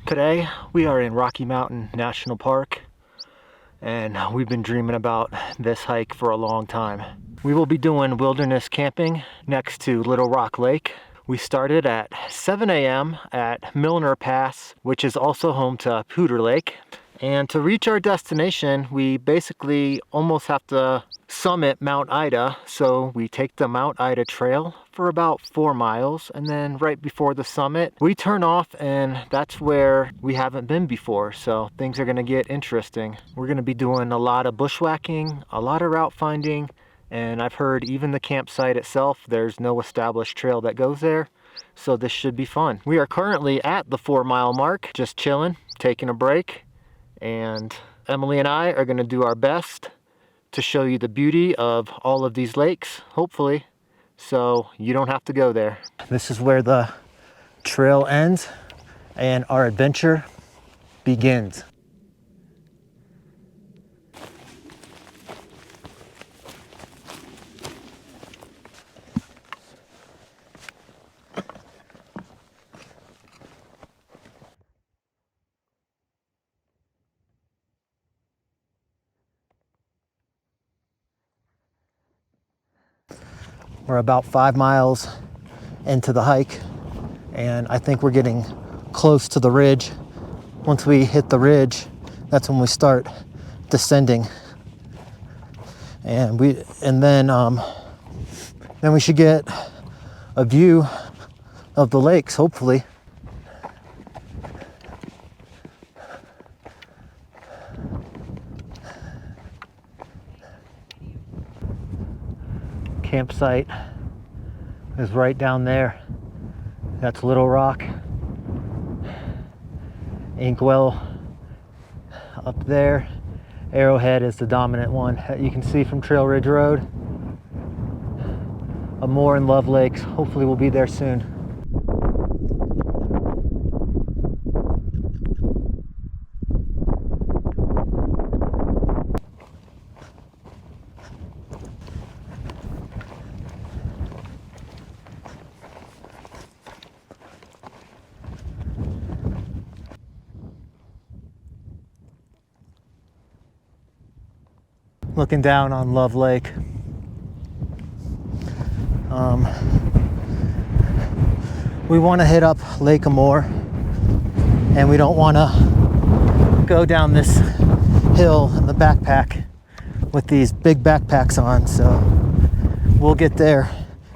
Today we are in Rocky Mountain National Park, and we've been dreaming about this hike for a long time. We will be doing wilderness camping next to Little Rock Lake. We started at 7 a.m. at Milner Pass, which is also home to Poudre Lake. And to reach our destination, we basically almost have to summit Mount Ida. So we take the Mount Ida trail for about 4 miles, and then right before the summit, we turn off, and that's where we haven't been before. So things are gonna get interesting. We're gonna be doing a lot of bushwhacking, a lot of route finding, and I've heard even the campsite itself, there's no established trail that goes there. So this should be fun. We are currently at the 4-mile mark, just chilling, taking a break. And Emily and I are going to do our best to show you the beauty of all of these lakes, hopefully, so you don't have to go there. This is where the trail ends and our adventure begins. We're about 5 miles into the hike, and I think we're getting close to the ridge. Once we hit the ridge, that's when we start descending. And then we should get a view of the lakes, hopefully. Campsite is right down there. That's Little Rock. Inkwell up there. Arrowhead is the dominant one that you can see from Trail Ridge Road. Amore and Love Lakes. Hopefully we'll be there soon. Looking down on Love Lake. We want to hit up Lake Amore, and we don't want to go down this hill in the backpack with these big backpacks on, so we'll get there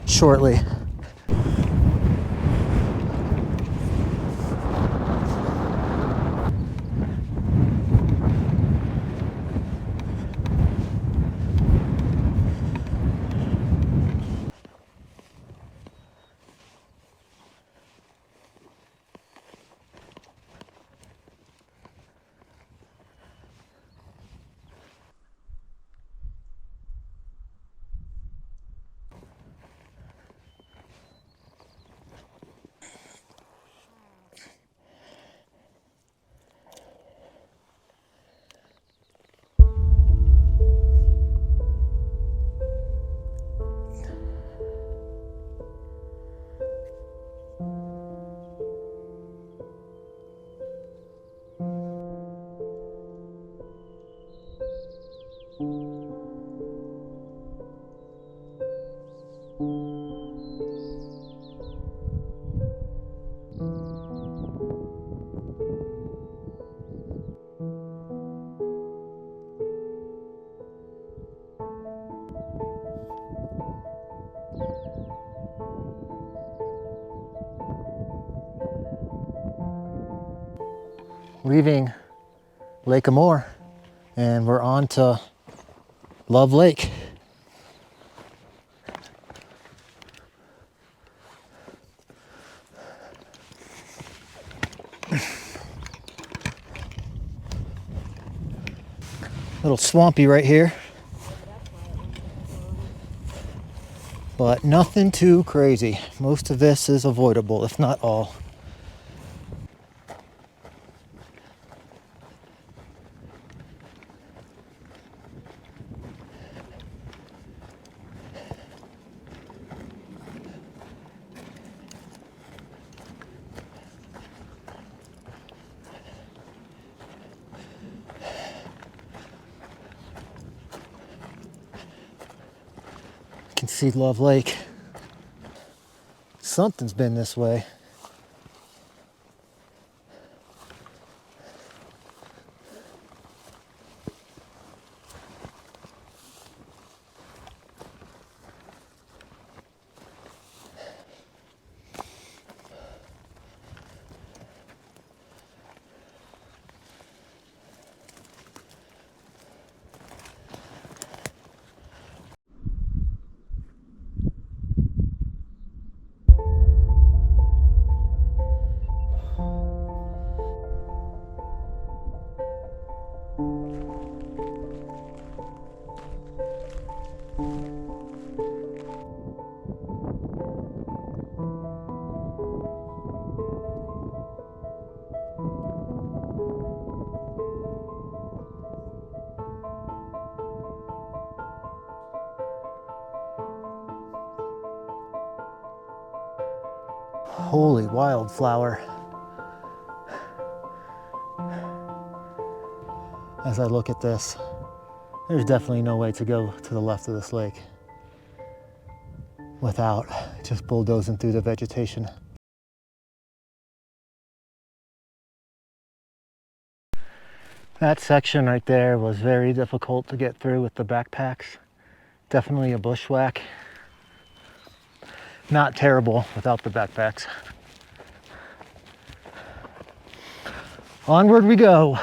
shortly. Leaving Lake Amore, and we're on to Love Lake. A little swampy right here, but nothing too crazy. Most of this is avoidable, if not all. can see Love Lake. Something's been this way. Holy wildflower. As I look at this, there's definitely no way to go to the left of this lake without just bulldozing through the vegetation. That section right there was very difficult to get through with the backpacks. Definitely a bushwhack. Not terrible without the backpacks. Onward we go.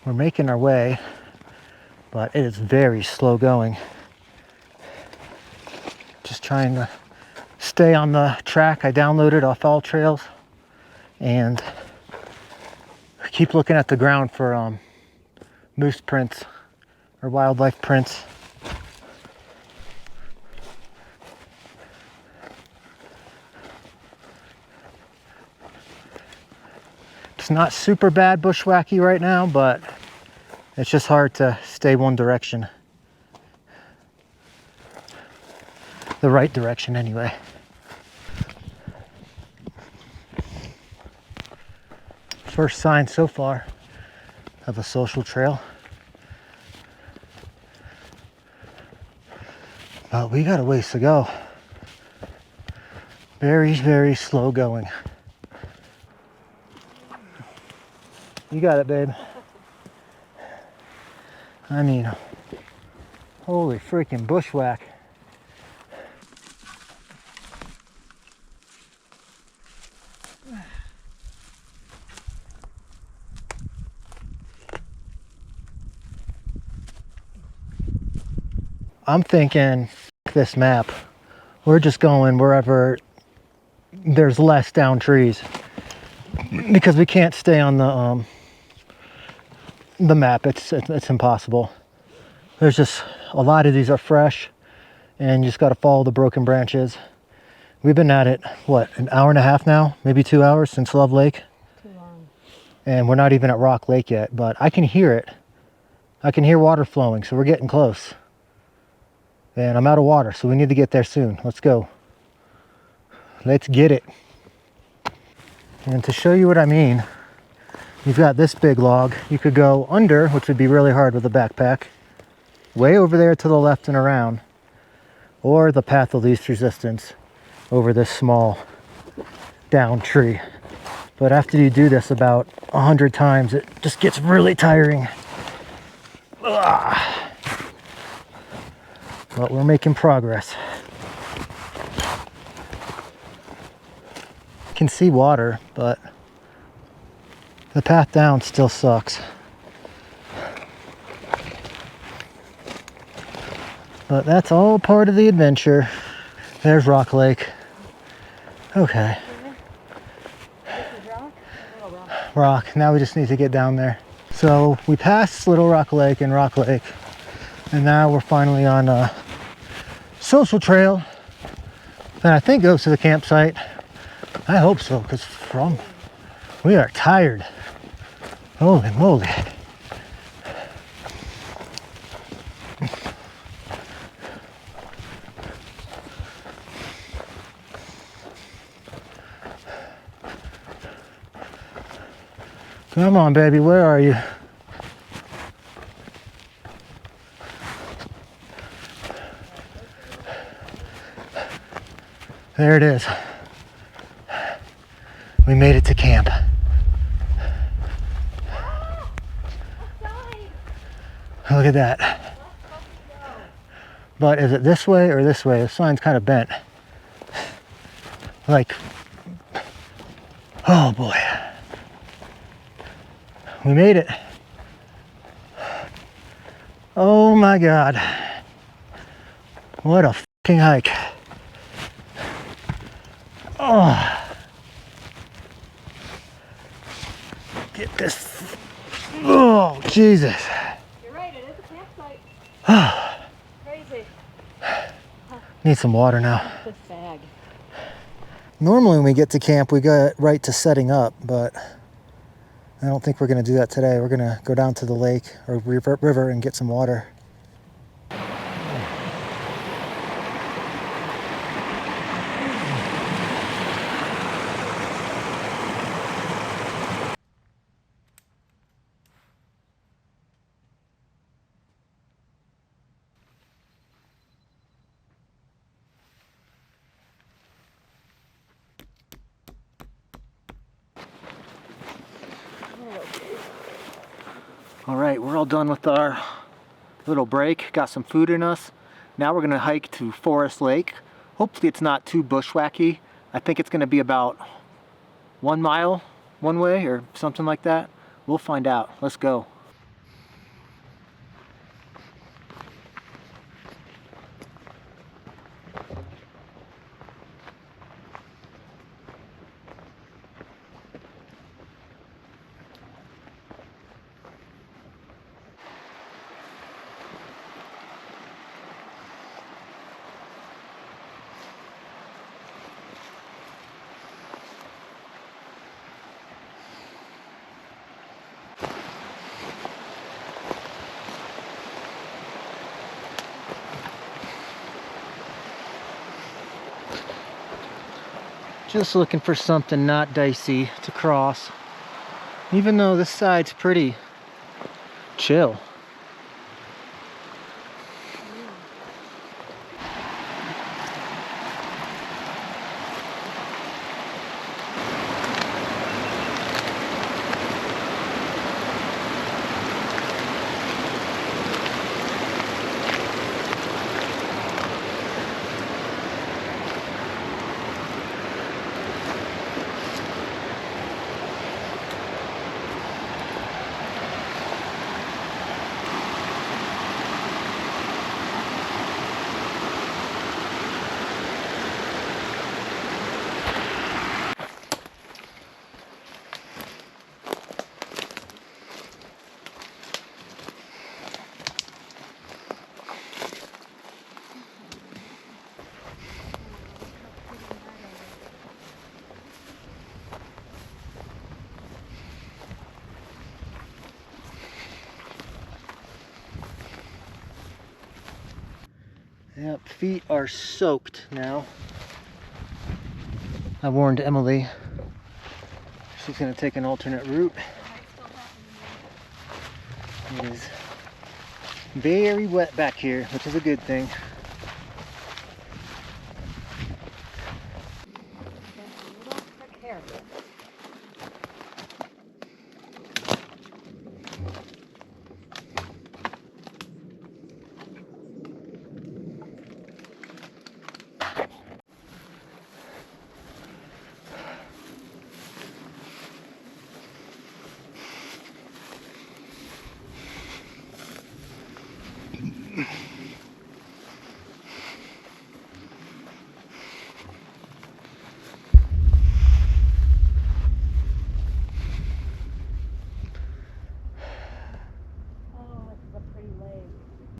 We're making our way, but it is very slow going. Just trying to stay on the track I downloaded off All Trails and keep looking at the ground for moose prints or wildlife prints. It's not super bad bushwhacky right now, but it's just hard to stay one direction. The right direction anyway. First sign so far of a social trail. But we got a ways to go. Very, very slow going. You got it, babe. I mean, holy freaking bushwhack. I'm thinking, this map, we're just going wherever there's less down trees because we can't stay on the map. It's impossible. There's just a lot of these are fresh and you just got to follow the broken branches. We've been at it, what, an hour and a half now, maybe 2 hours since Love Lake. Too long. And we're not even at Rock Lake yet, but I can hear it. I can hear water flowing, so we're getting close. And I'm out of water, so we need to get there soon. Let's go. Let's get it. And to show you what I mean, you've got this big log. You could go under, which would be really hard with a backpack, way over there to the left and around, or the path of least resistance over this small down tree. But after you do this about 100 times, it just gets really tiring. Ugh. But we're making progress. You can see water, but the path down still sucks. But that's all part of the adventure. There's Rock Lake. Okay. Rock. Now we just need to get down there. So we passed Little Rock Lake and Rock Lake, and now we're finally on a social trail that I think goes to the campsite. I hope so, because from We are tired. Holy moly. Come on, baby, where are you? There it is. We made it to camp. Look at that. But is it this way or this way? The sign's kind of bent. Like, oh boy. We made it. Oh my God. What a fucking hike. Oh. Get this. Oh, Jesus. You're right, it is a campsite. Crazy. Need some water now. This bag. Normally when we get to camp, we go right to setting up, but I don't think we're going to do that today. We're going to go down to the lake or river and get some water. All right, we're all done with our little break. Got some food in us. Now we're gonna hike to Forest Lake. Hopefully it's not too bushwhacky. I think it's gonna be about 1 mile one way or something like that. We'll find out. Let's go. Just looking for something not dicey to cross. Even though this side's pretty chill. Yep, feet are soaked now. I warned Emily she's going to take an alternate route. It is very wet back here, which is a good thing.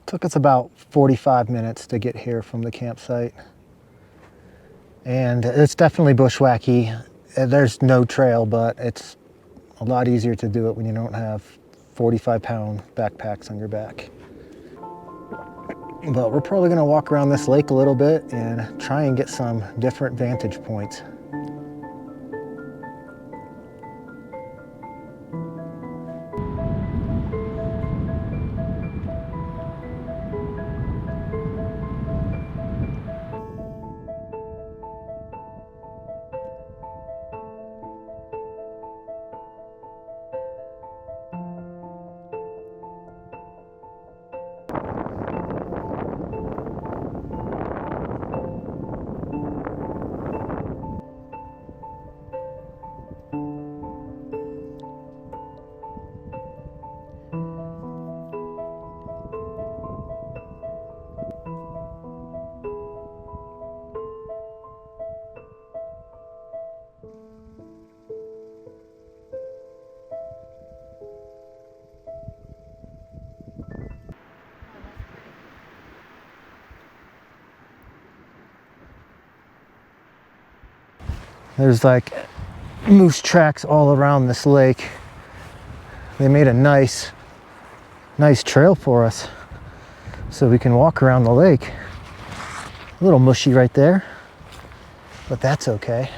Took us about 45 minutes to get here from the campsite. And it's definitely bushwhacky. There's no trail, but it's a lot easier to do it when you don't have 45-pound backpacks on your back. But we're probably gonna walk around this lake a little bit and try and get some different vantage points. There's like moose tracks all around this lake. They made a nice trail for us so we can walk around the lake. A little mushy right there, but that's okay.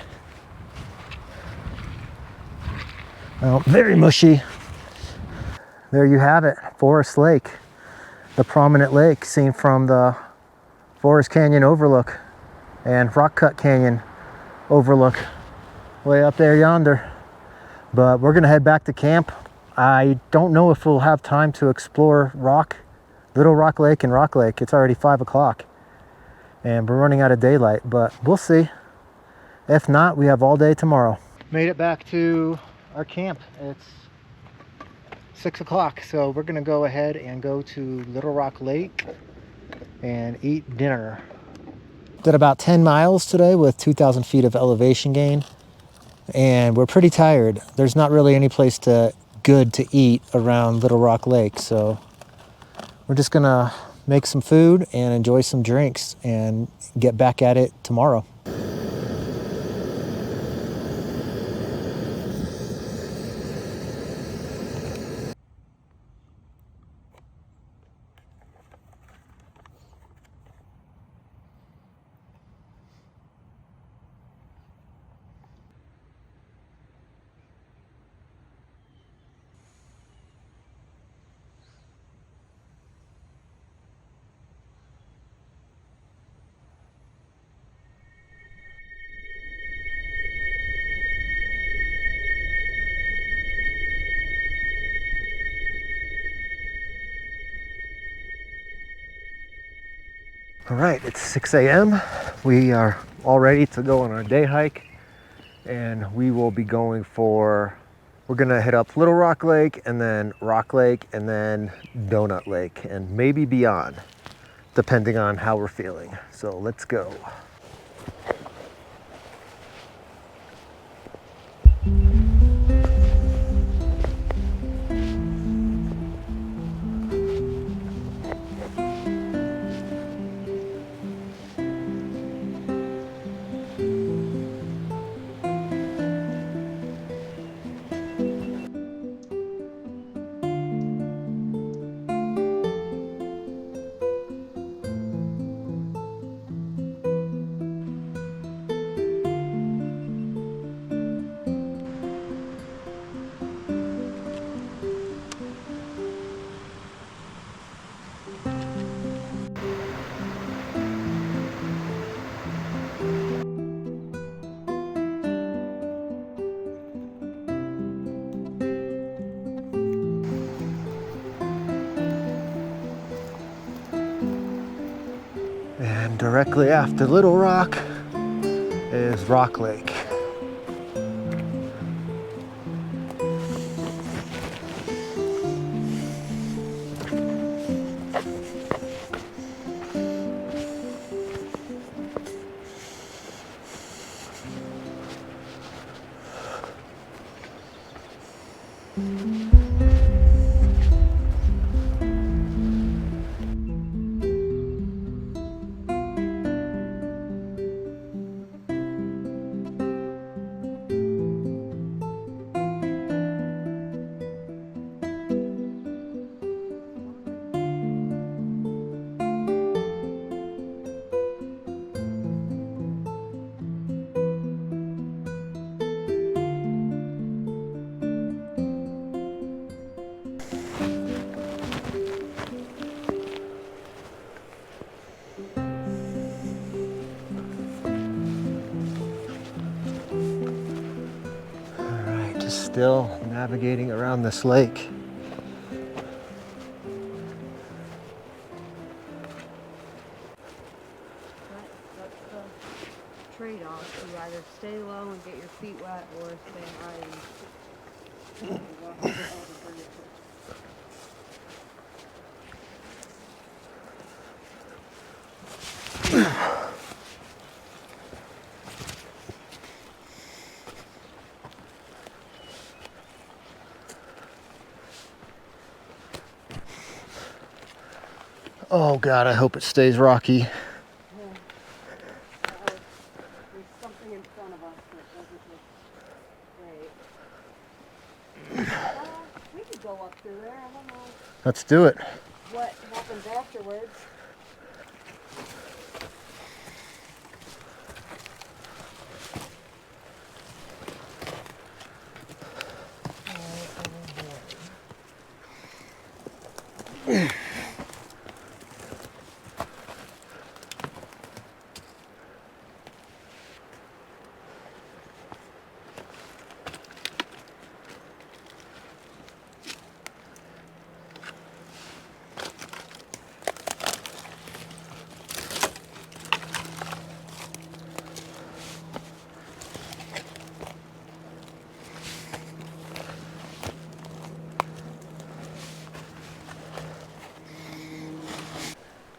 Well, very mushy. There you have it, Forest Lake, the prominent lake seen from the Forest Canyon overlook and Rock Cut Canyon overlook way up there yonder. But we're gonna head back to camp. I don't know if we'll have time to explore Little Rock Lake and Rock Lake. It's already 5 o'clock and we're running out of daylight, but we'll see. If not, we have all day tomorrow. Made it back to our camp. It's 6 o'clock, so we're gonna go ahead and go to Little Rock Lake and eat dinner. Did about 10 miles today with 2,000 feet of elevation gain, and we're pretty tired. There's not really any place good to eat around Little Rock Lake, so we're just gonna make some food and enjoy some drinks and get back at it tomorrow. All right, it's 6 a.m. We are all ready to go on our day hike, and we will be we're gonna hit up Little Rock Lake and then Rock Lake and then Doughnut Lake and maybe beyond, depending on how we're feeling. So let's go. And directly after Little Rock is Rock Lake. Still navigating around this lake. That's the trade-off. You either stay low and get your feet wet, or stay high and walk over all the furniture. Oh God, I hope it stays rocky. Yeah. There's something in front of us that doesn't look great. We could go up through there. I don't know Let's do it. what happens afterwards.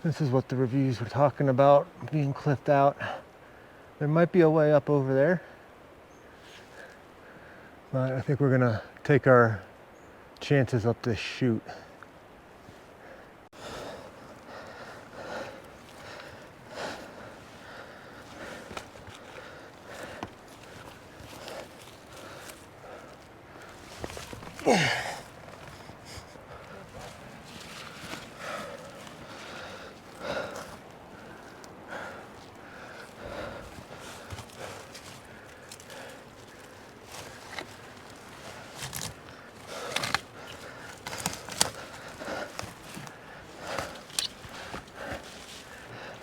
This is what the reviews were talking about, being cliffed out. There might be a way up over there, but I think we're gonna take our chances up this chute.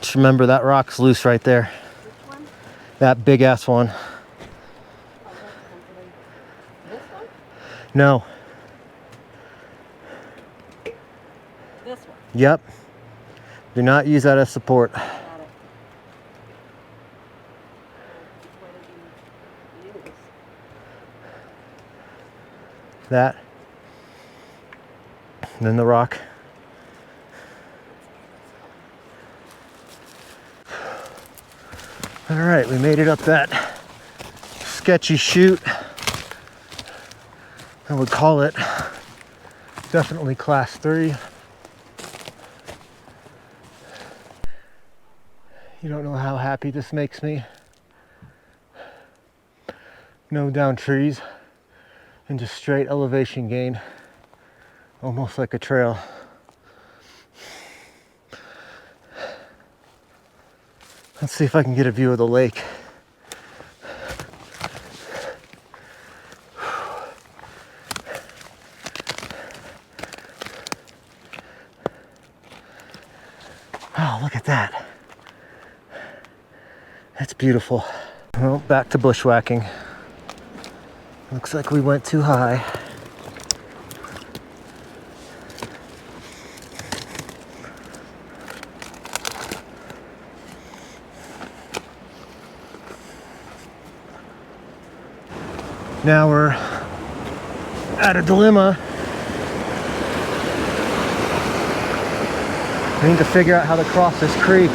Just remember that rock's loose right there. Which one? That big ass one. Oh, that's something. This one? No. This one. Yep. Do not use that as support. Got it. What did you use? That. And then the rock. All right, we made it up that sketchy chute. I would call it definitely class 3. You don't know how happy this makes me. No down trees and just straight elevation gain, almost like a trail. Let's see if I can get a view of the lake. Oh, look at that. That's beautiful. Well, back to bushwhacking. Looks like we went too high. Now we're at a dilemma. We need to figure out how to cross this creek.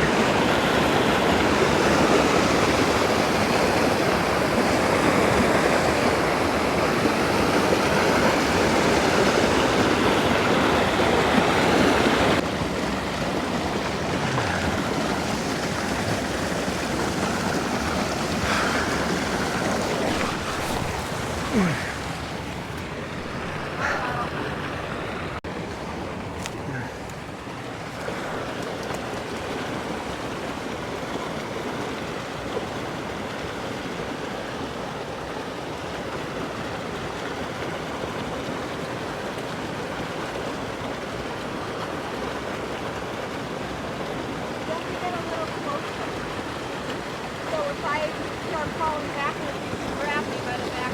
You have to get a little closer. So if I start falling backwards, you can grab me by the back.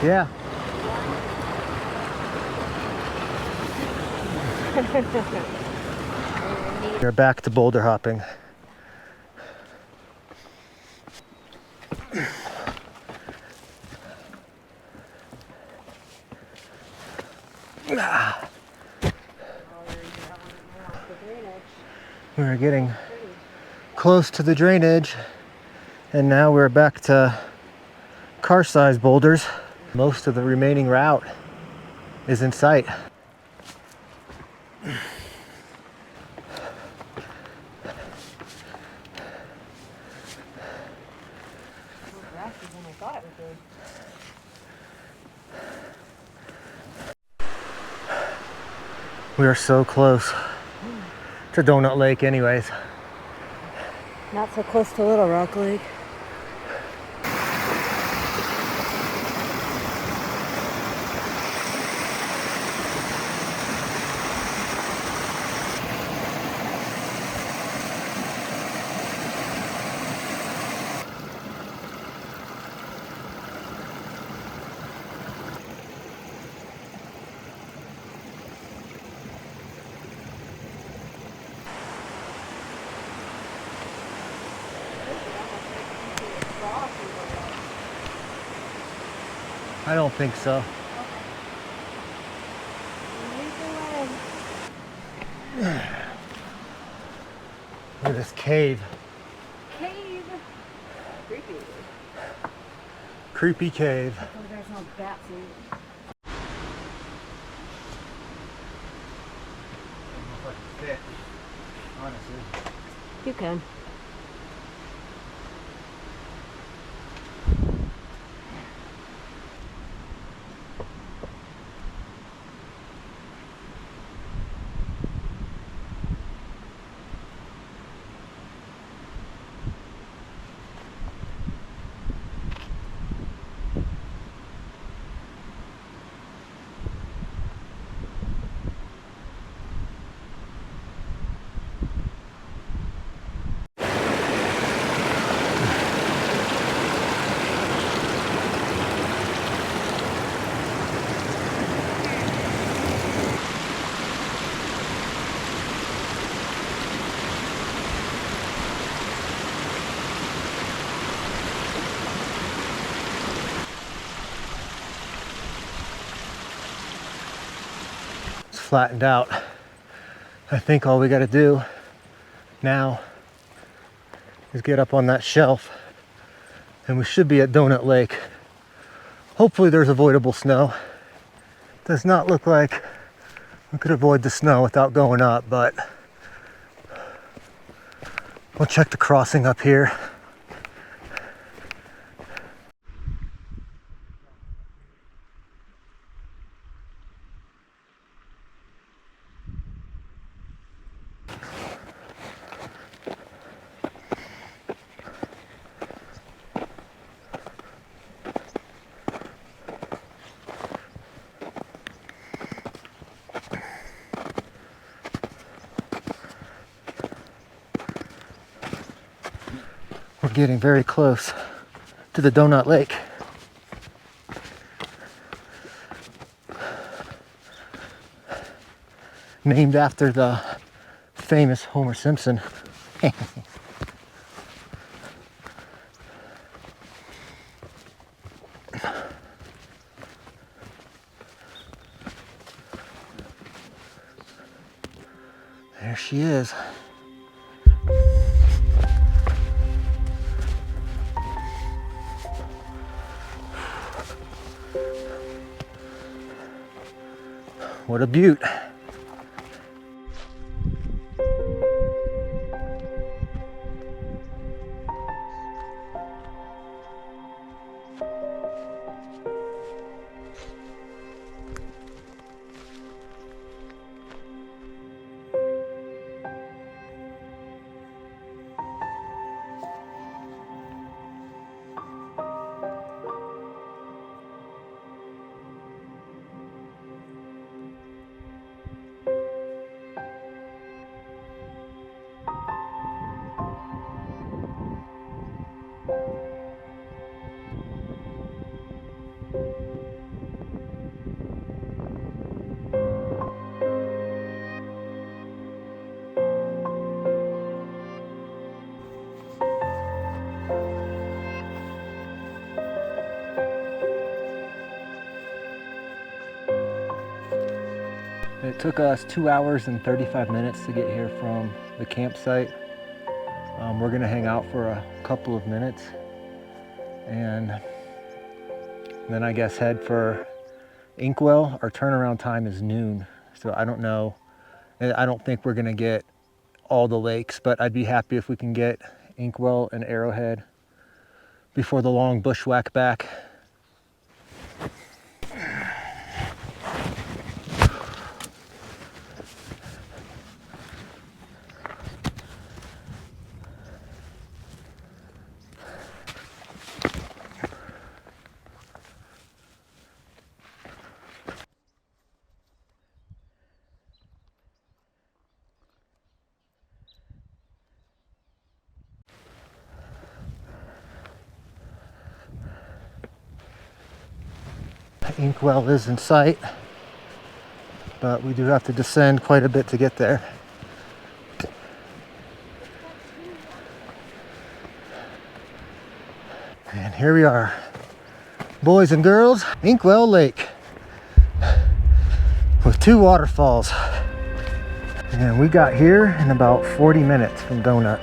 Yeah. We're back to boulder hopping. We're getting close to the drainage, and now we're back to car-sized boulders. Most of the remaining route is in sight. We are so close to Doughnut Lake anyways. Not so close to Little Rock Lake. I don't think so. Look at this cave. Cave. Creepy. Creepy cave. Oh, there's no bats in it. Honestly. You can. Flattened out. I think all we got to do now is get up on that shelf and we should be at Doughnut Lake. Hopefully there's avoidable snow. Does not look like we could avoid the snow without going up, but we'll check the crossing up here. We're getting very close to the Doughnut Lake. Named after the famous Homer Simpson. There she is. What a beaut. It took us 2 hours and 35 minutes to get here from the campsite. We're gonna hang out for a couple of minutes and then I guess head for Inkwell. Our turnaround time is noon, so I don't know. I don't think we're gonna get all the lakes, but I'd be happy if we can get Inkwell and Arrowhead before the long bushwhack back. Inkwell is in sight, but we do have to descend quite a bit to get there. And here we are, boys and girls, Inkwell Lake with 2 waterfalls. And we got here in about 40 minutes from Doughnut.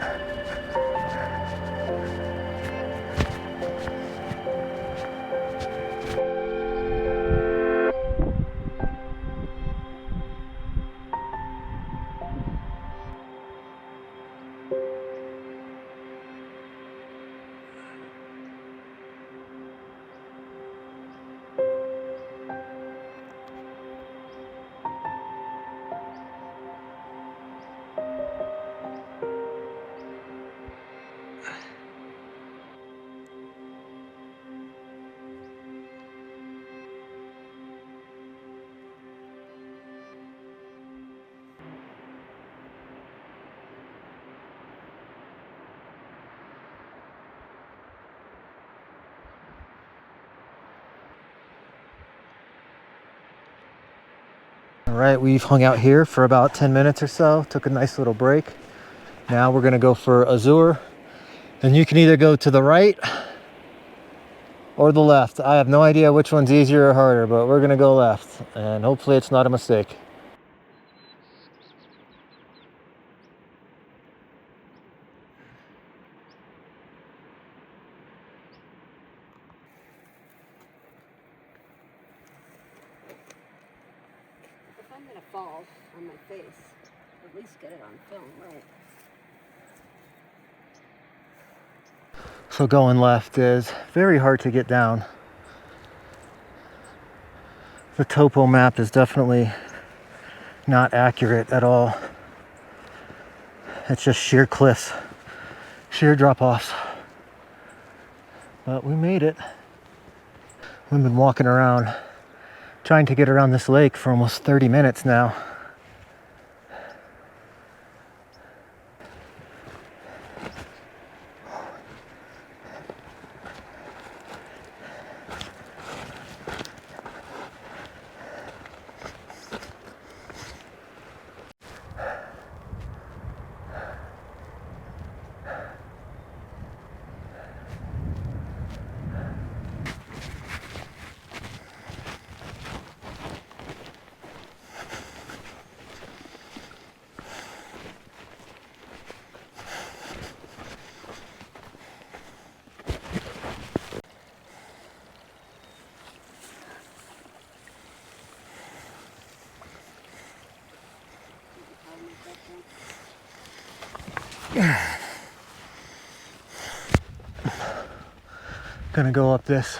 All right, we've hung out here for about 10 minutes or so, took a nice little break. Now we're gonna go for Azure, and you can either go to the right or the left. I have no idea which one's easier or harder, but we're gonna go left, and hopefully it's not a mistake. If I'm gonna fall on my face, at least get it on film, right? So going left is very hard to get down. The topo map is definitely not accurate at all. It's just sheer cliffs, sheer drop-offs. But we made it. We've been walking around, trying to get around this lake for almost 30 minutes now. Gonna go up this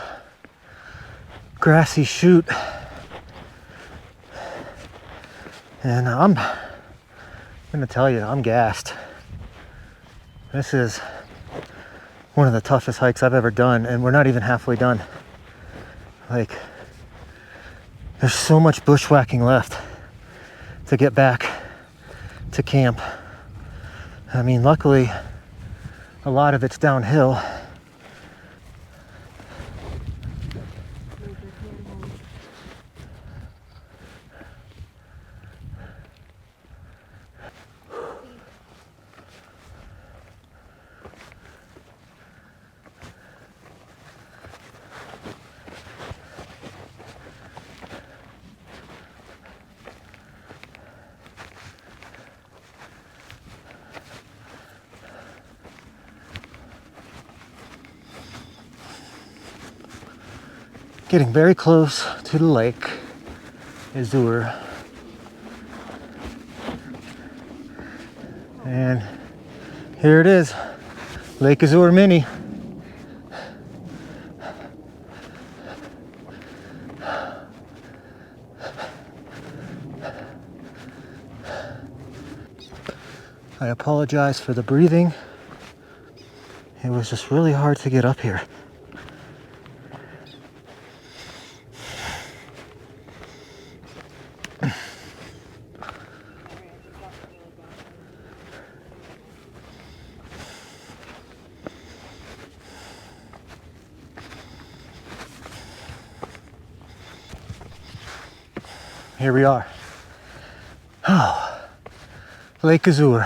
grassy chute, and I'm gonna tell you, I'm gassed. This is one of the toughest hikes I've ever done, and we're not even halfway done. Like, there's so much bushwhacking left to get back to camp. I mean, luckily, a lot of it's downhill. Getting very close to the lake, Azure. And here it is, Lake Azure Mini. I apologize for the breathing. It was just really hard to get up here. Here we are. Oh, Lake Azure.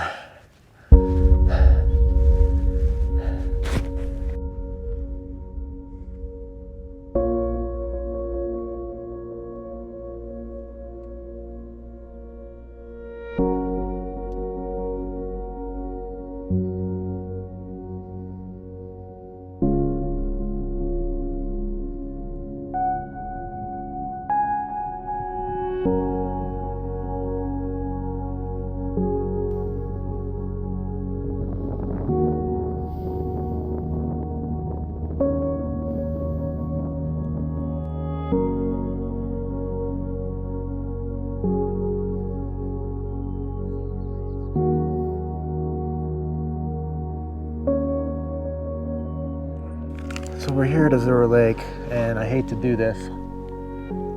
So we're here at Azure Lake, and I hate to do this.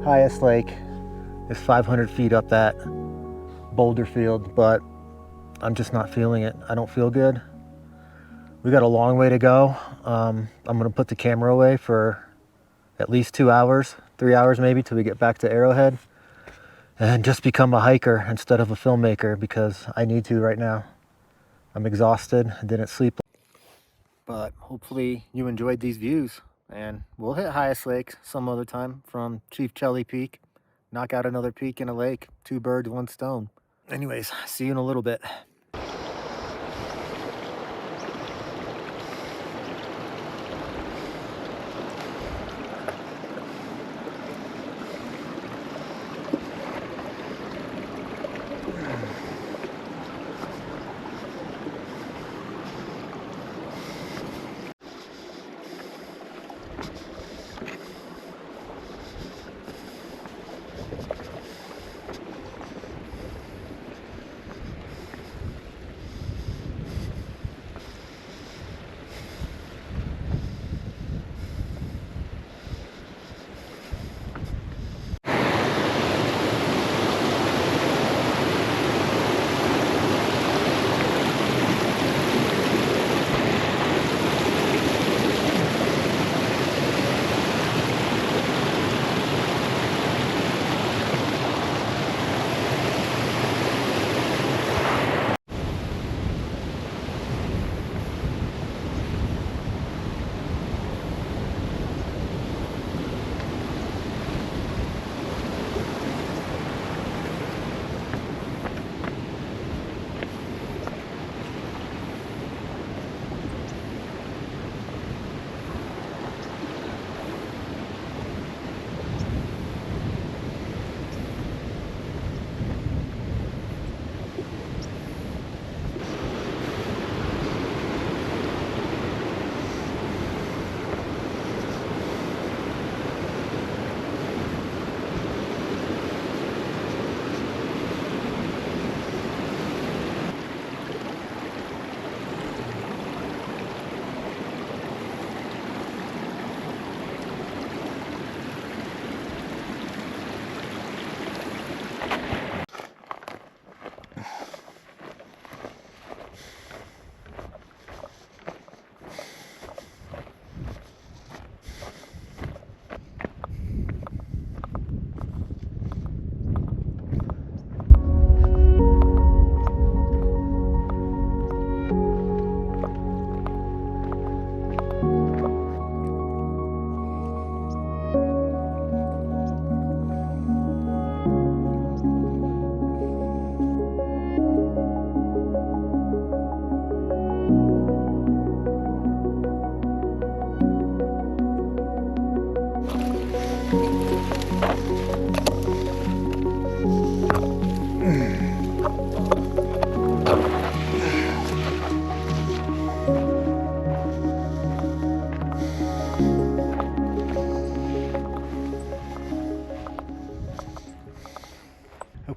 Highest lake is 500 feet up that boulder field, but I'm just not feeling it. I don't feel good. We got a long way to go. I'm gonna put the camera away for at least 2 hours, 3 hours maybe, till we get back to Arrowhead, and just become a hiker instead of a filmmaker, because I need to right now. I'm exhausted, I didn't sleep. But hopefully you enjoyed these views, and we'll hit highest lake some other time from Chief Chelly Peak. Knock out another peak in a lake. 2 birds, 1 stone. Anyways, see you in a little bit.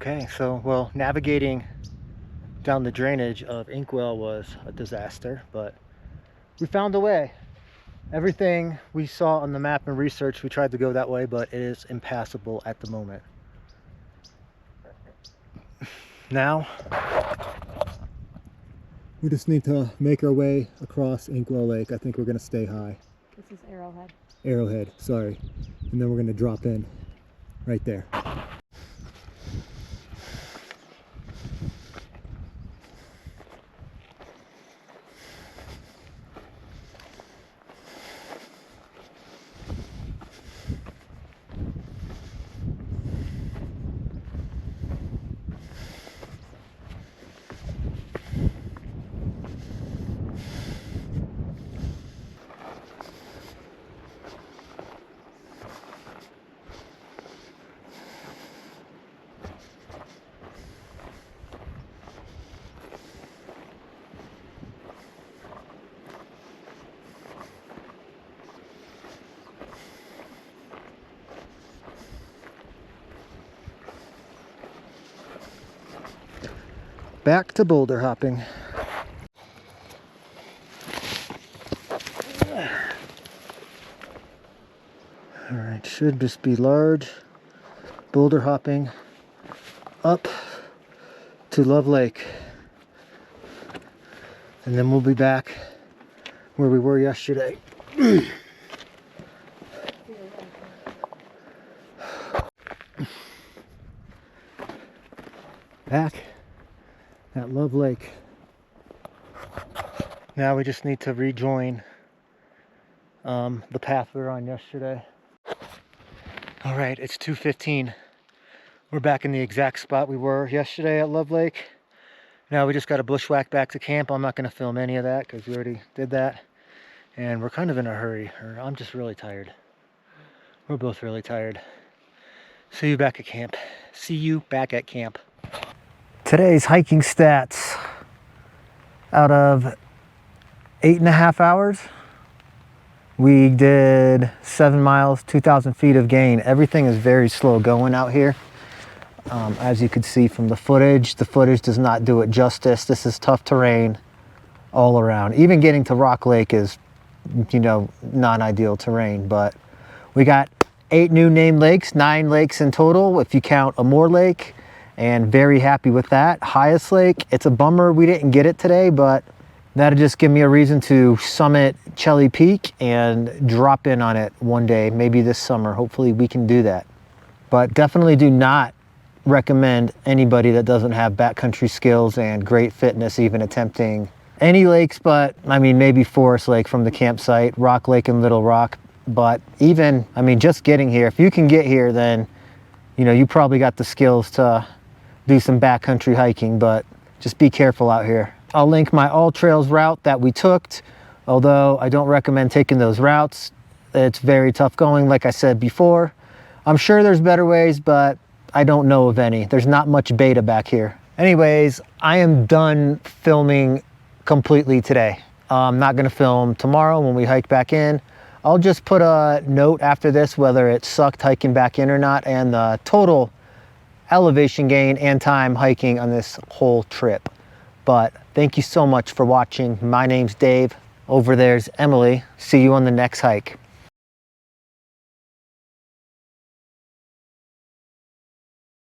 Okay, so well, navigating down the drainage of Inkwell was a disaster, but we found a way. Everything we saw on the map and research, we tried to go that way, but it is impassable at the moment. Now, we just need to make our way across Inkwell Lake. I think we're going to stay high. This is Arrowhead. Arrowhead, sorry. And then we're going to drop in right there. Back to boulder hopping. All right, should just be large boulder hopping up to Love Lake. And then we'll be back where we were yesterday. Back at Love Lake. Now we just need to rejoin the path we were on yesterday. All right, it's 2:15. We're back in the exact spot we were yesterday at Love Lake. Now we just got to bushwhack back to camp. I'm not going to film any of that because we already did that. And we're kind of in a hurry. I'm just really tired. We're both really tired. See you back at camp. See you back at camp. Today's hiking stats. Out of 8.5 hours, we did 7 miles, 2,000 feet of gain. Everything is very slow going out here. As you could see from the footage does not do it justice. This is tough terrain all around. Even getting to Rock Lake is, you know, non-ideal terrain, but we got 8 new named lakes, 9 lakes in total if you count Amore Lake, and very happy with that. Highest Lake, it's a bummer we didn't get it today, but that'll just give me a reason to summit Chelly Peak and drop in on it one day, maybe this summer. Hopefully we can do that. But definitely do not recommend anybody that doesn't have backcountry skills and great fitness even attempting any lakes, but I mean maybe Forest Lake from the campsite, Rock Lake and Little Rock. But even, I mean, just getting here, if you can get here, then you know you probably got the skills to do some backcountry hiking, but just be careful out here. I'll link my all trails route that we took, although I don't recommend taking those routes. It's very tough going, like I said before. I'm sure there's better ways, but I don't know of any. There's not much beta back here. Anyways, I am done filming completely today. I'm not gonna film tomorrow when we hike back in. I'll just put a note after this whether it sucked hiking back in or not, and the total elevation gain and time hiking on this whole trip. But thank you so much for watching. My name's Dave. Over there's Emily. See you on the next hike.